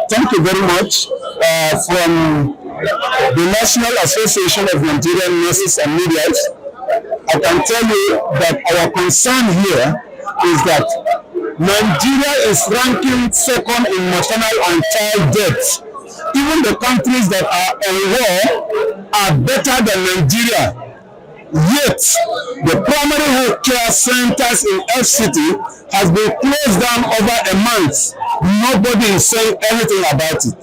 Thank you very much. From the National Association of Nigerian Nurses and Midwives, I can tell you that our concern here is that Nigeria is ranking second in maternal and child deaths. Even the countries that are on war are better than Nigeria. Yet, the primary health care centers in FCT has been closed down over a month. Nobody is saying anything about it.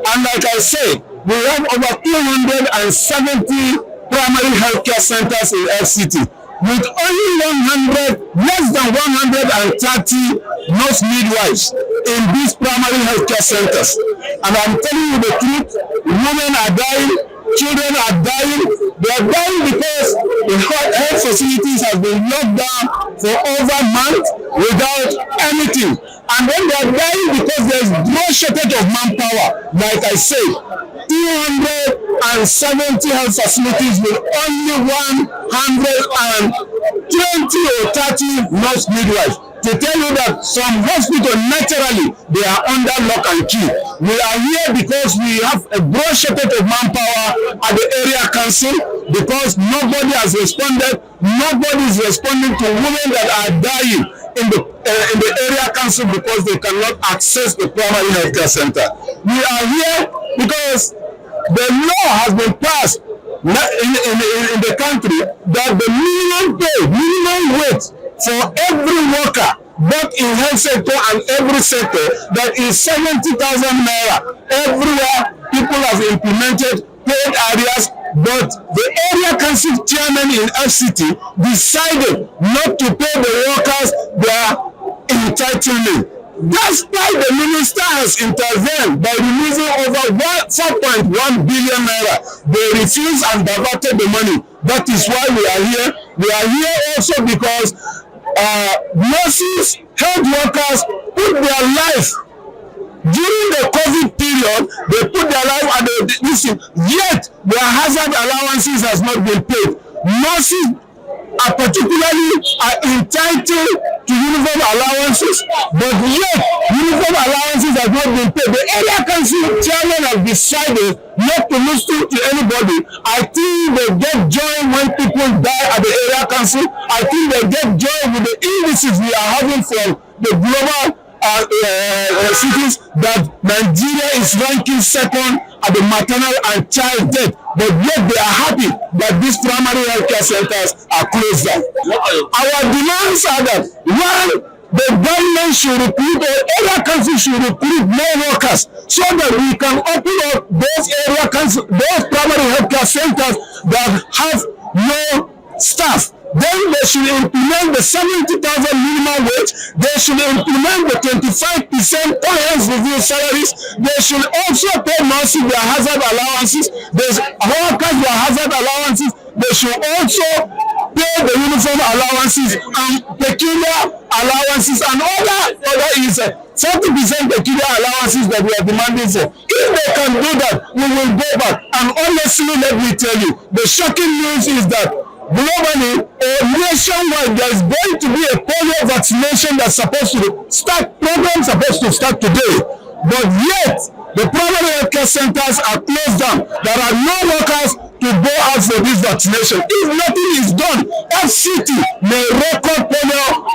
And like I said, we have over 270 primary health care centers in FCT, with only less than 130 nurse midwives in these primary health care centers. And I'm telling you the truth, women are dying, children are dying. They are dying because the health facilities have been locked down for over a month without anything. And then they are dying because there is no shortage of manpower. Like I said, 270 health facilities with only 120 or 30 nurse midwives. To tell you that some hospitals naturally they are under lock and key. We are here because we have a gross shortage of manpower at the area council because nobody has responded. Nobody is responding to women that are dying in the area council because they cannot access the primary health care center. We are here because the law has been passed in the country that the minimum wage for every worker, both in health sector and every sector, that is 70,000 naira. Everywhere people have implemented paid areas, but the area council chairman in FCT decided not to pay the workers their entitlement. That's why the minister has intervened by releasing over 4.1 billion naira. They refused and diverted the money. That is why we are here. We are here also because nurses, health workers put their life during the COVID period. They put their life at the issue, yet their hazard allowances has not been paid. Nurses are particularly entitled to uniform allowances, but yet uniform allowances have not been paid. The area council chairman has decided not to listen to anybody. I think they get joy when people die at the area council. I think they get joy with the indices we are having from the global cities that Nigeria is ranking second at the maternal and child death, but yet they are happy that these primary health care centers are closed down. Our demands are that one, the government should recruit, or area council should recruit more workers so that we can open up those area council, those primary health care centers that have no staff. Then they should implement the 70,000 minimum wage. They should implement the 25% tolerance review salaries. They should also pay nurses their hazard allowances. There's workers their hazard allowances. They should also pay the uniform allowances and peculiar allowances and other is 40% peculiar allowances that we are demanding for. If they can do that, we will go back. And honestly, let me tell you, the shocking news is that globally or nationwide, there is going to be a polio vaccination that's supposed to start, program supposed to start today. But yet, the primary health care centers are closed down. There are no workers to go out for this vaccination. If nothing is done, FCT may record polio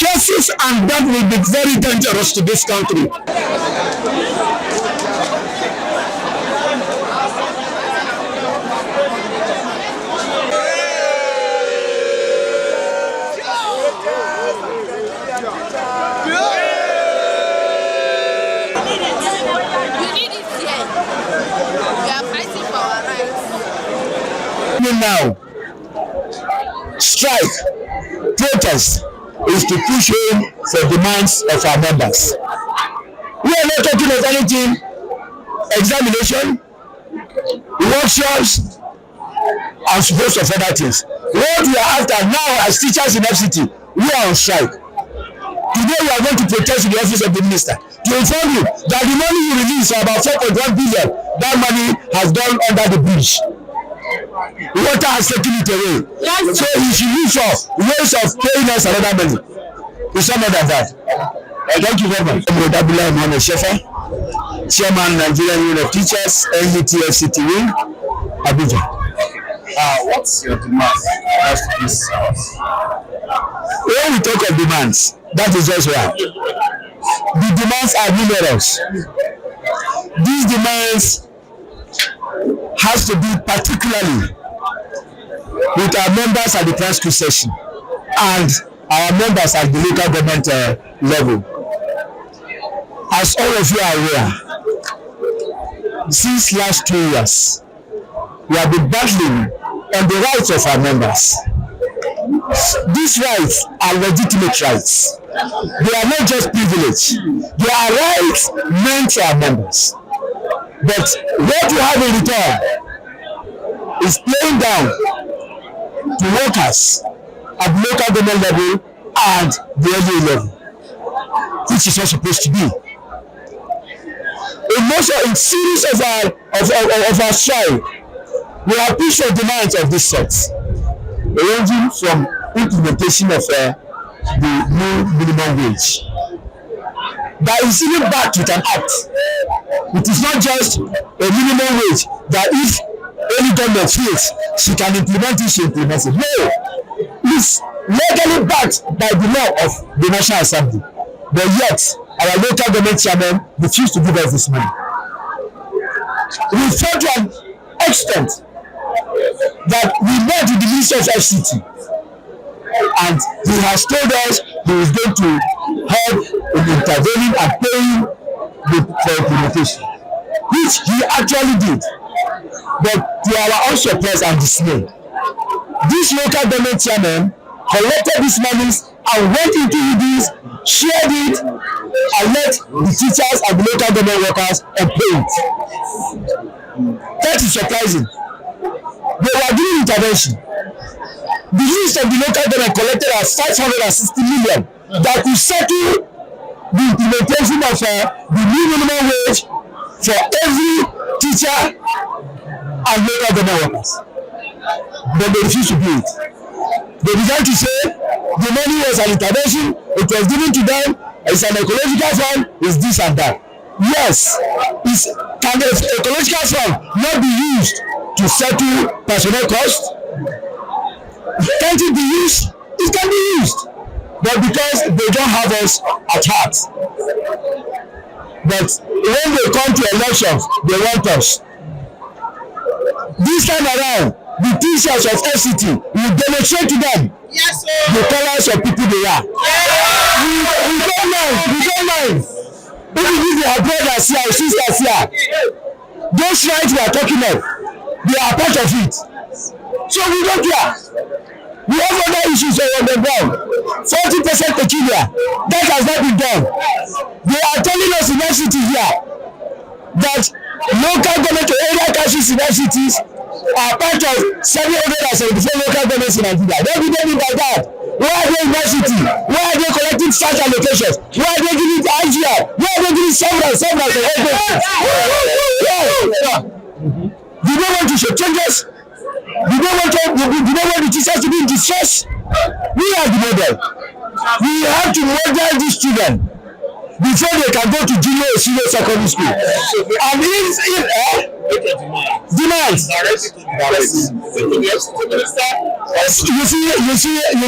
cases, and that will be very dangerous to this country. Now, strike, protest is to push in for demands of our members. We are not talking of anything, examination, workshops, and host of other things. What we are after now as teachers in FCT, we are on strike. Today we are going to protest in the office of the minister to inform you that the money you release, about 4.1 billion, that money has gone under the bridge. Water has taken it away. Yes. So he should use for ways of paying us another money. It's not more than that. Thank you very much. Chairman, Nigerian Union of Teachers, FCT Wing, Abuja. What's your demand as to this? When we talk of demands, that is just right. The demands are numerous. These demands has to do particularly with our members at the primary school session and our members at the local government level. As all of you are aware, since last 2 years, we have been battling on the rights of our members. These rights are legitimate rights. They are not just privilege. They are rights meant for our members. But what we have in return is playing down to workers at the local government level and the LA level, which is not supposed to be. In series of our strike, we have pushed for demands of this sort, ranging from implementation of the new minimum wage. By receiving back with an act, it is not just a minimum wage that if any government feels she can implement it, she implements it. No, it's legally backed by the law of the National Assembly. But yet, our local government chairman refused to give us this money. We felt to an extent that we met with the Minister of FCT, and he has told us he is going to help in intervening and paying for implementation, which he actually did. But to our own surprise and dismay, this local government chairman collected these monies and went into this, shared it, and let the teachers and the local government workers pay it. That is surprising. They were doing intervention. The list of the local government collected as 560 million that will settle the implementation of the new minimum wage for every teacher and local government workers. But they refused to do it. They began to say the money was an intervention, it was given to them, it's an ecological fund, it's this and that. Yes, can the ecological fund not be used to settle personnel costs? Can't it be used? It can be used. But because they don't have us at heart. But when they come to elections, they want us. This time around, the teachers of FCT will demonstrate to them the colors of people they are. We don't mind. Even if they are brothers here or sisters here, those rights we are talking of, they are part of it. So we don't care. We have other issues on the ground. 40% peculiar. That has not been done. They are telling us in FCT here that local government or area councils in FCTs are part of 774 local governments in Nigeria. Don't be doing by that. Why are they in FCT? Why are they collecting state allocations? Why are they giving the IGR? Why are they giving several of everything? You don't want to show changes? You don't want the teachers to be in distress? We are the model. We have to model these children before they can go to junior or senior secondary school. And demands. You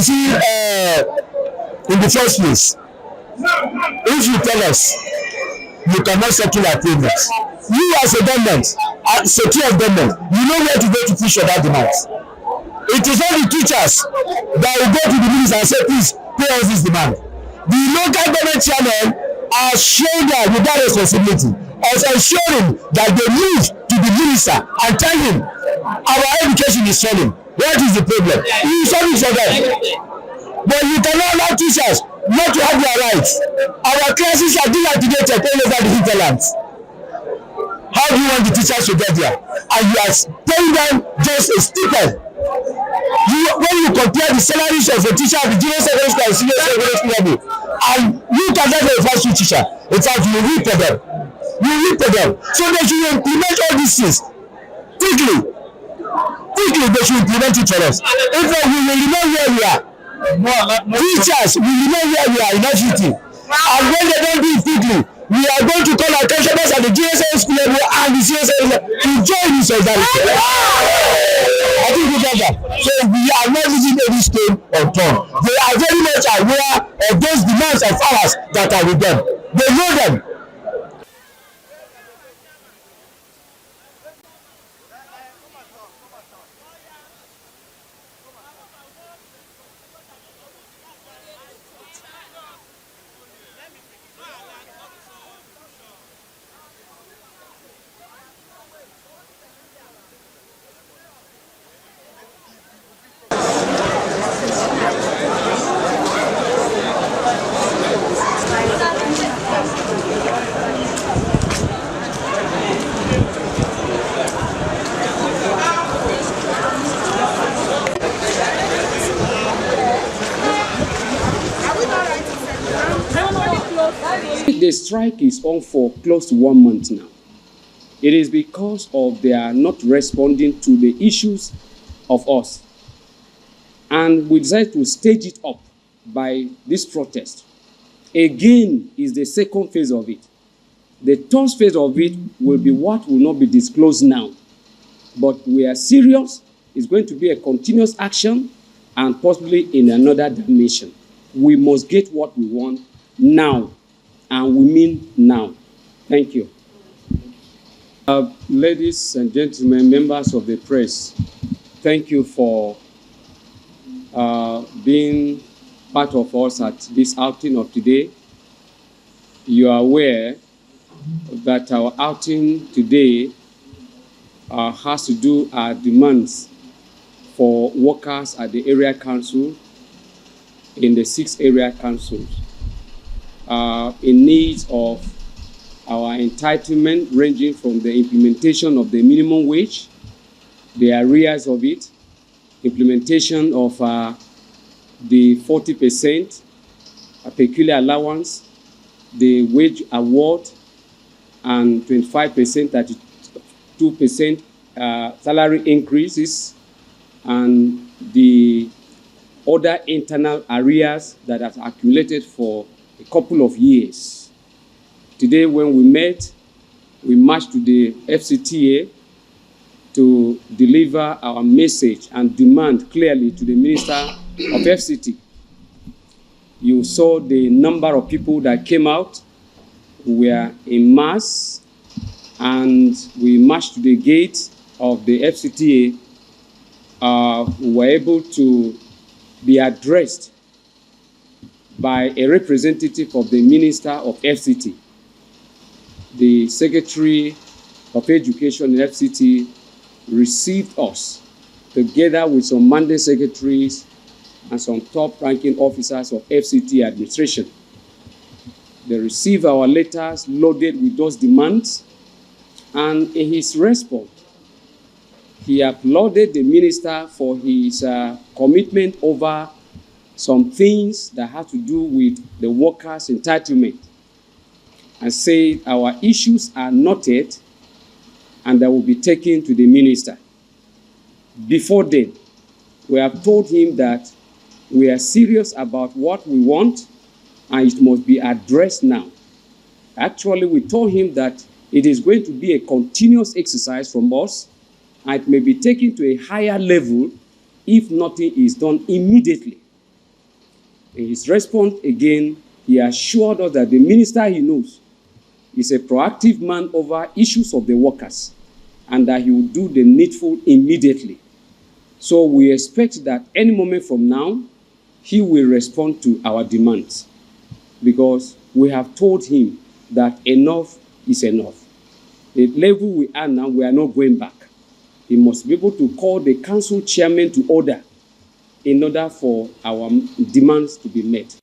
see, in the first place, if you tell us you cannot settle our payments, you as a government, as a tier of government, you know where to go to push for that demand. It is not the teachers that will go to the minister and say, please pay us this demand. The local government chairman are shoulder with that responsibility of ensuring that they move to the minister and tell him our education is failing. What is the problem? He is solving for them. But you cannot allow teachers not to have their rights. Our classes are dilapidated all over the hinterlands. How do you want the teachers to get there? And you are paying them just a stipend When you compare the salaries of a teacher at the junior secondary school and senior secondary school level, and you can get a first year teacher, in fact, you reap for them. You reap for them. So they should implement all these things quickly. Quickly, they should implement it for us. If not, we will remain where we are. Teachers will remain where we are in FCT. And when they don't do it quickly, we are going to call our pensioners at the junior secondary school level and the senior secondary level to join this solidarity. I think we get that. So we are not losing any stone unturned. They are very much aware of those demands of ours that are with them. They know them. The strike is on for close to 1 month now. It is because of they are not responding to the issues of us. And we decided to stage it up by this protest. Again is the second phase of it. The third phase of it will be what will not be disclosed now. But we are serious. It's going to be a continuous action and possibly in another dimension. We must get what we want now. And we mean now. Thank you. Ladies and gentlemen, members of the press, thank you for being part of us at this outing of today. You are aware that our outing today has to do our demands for workers at the area council in the 6 area councils. In need of our entitlement ranging from the implementation of the minimum wage, the arrears of it, implementation of the 40% peculiar allowance, the wage award, and 25%, 32% salary increases, and the other internal arrears that have accumulated for a couple of years. Today, when we met, we marched to the FCTA to deliver our message and demand clearly to the Minister of FCT. You saw the number of people that came out. We were in mass, and we marched to the gate of the FCTA. We were able to be addressed by a representative of the Minister of FCT. The Secretary of Education in FCT received us together with some mandate secretaries and some top-ranking officers of FCT administration. They received our letters loaded with those demands, and in his response, he applauded the minister for his commitment over some things that have to do with the workers' entitlement, and said our issues are noted and that will be taken to the minister. Before then, we have told him that we are serious about what we want and it must be addressed now. Actually, we told him that it is going to be a continuous exercise from us, and it may be taken to a higher level if nothing is done immediately. In his response, again, he assured us that the minister he knows is a proactive man over issues of the workers and that he will do the needful immediately. So we expect that any moment from now, he will respond to our demands because we have told him that enough is enough. The level we are now, we are not going back. He must be able to call the council chairman to order in order for our demands to be met.